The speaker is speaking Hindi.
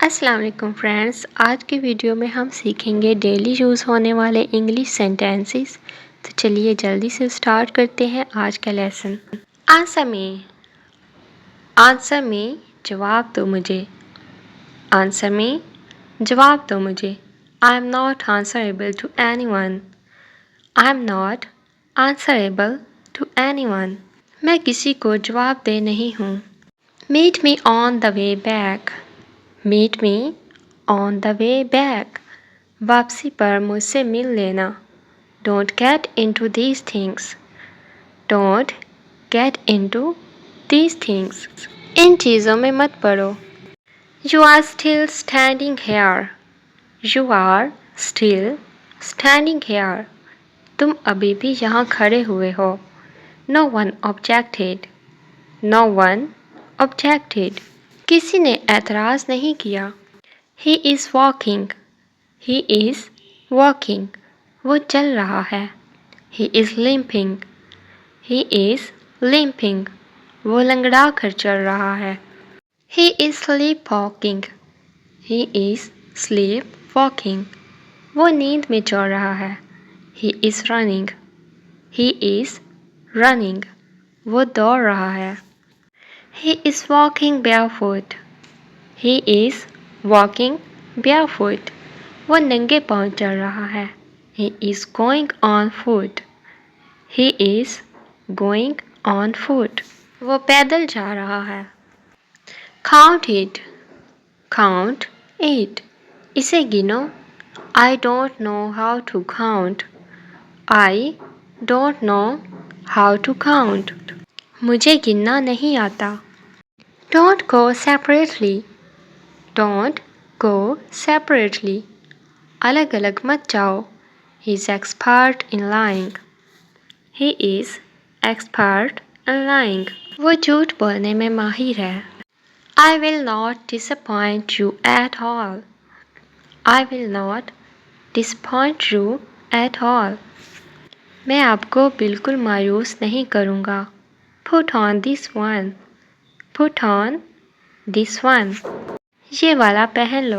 अस्सलाम वालेकुम फ्रेंड्स, आज की वीडियो में हम सीखेंगे डेली यूज़ होने वाले इंग्लिश सेंटेंसेस। तो चलिए जल्दी से स्टार्ट करते हैं आज का lesson. Answer me, answer me, जवाब दो मुझे। आंसर मी, जवाब दो मुझे। I am not answerable to anyone. I am not answerable to anyone. मैं किसी को जवाब दे नहीं हूँ। Meet me on the way back. Meet me on the way back. वापसी पर मुझसे मिल लेना। Don't get into these things. Don't get into these things. इन चीज़ों में मत पड़ो। You are still standing here. You are still standing here. तुम अभी भी यहाँ खड़े हुए हो। No one objected. No one objected. किसी ने ऐतराज़ नहीं किया। He is walking. He is walking. वो चल रहा है। He is limping. He is limping. वो लंगड़ा कर चल रहा है। He is sleepwalking. He is sleepwalking. वो नींद में चल रहा है। He is running. He is running. वो दौड़ रहा है। He is walking barefoot. He is walking barefoot. वो नंगे पाँव चल रहा है। He is going on foot. He is going on foot. वो पैदल जा रहा है। Count it. Count it. इसे गिनो। I don't know how to count. I don't know how to count. मुझे गिनना नहीं आता। Don't go separately. Don't go separately. अलग अलग मत जाओ। He is expert in lying. He is expert in lying. वो झूठ बोलने में माहिर है। I will not disappoint you at all. I will not disappoint you at all. मैं आपको बिल्कुल मायूस नहीं करूँगा। Put on this one. Put on this one. ये वाला पहन लो।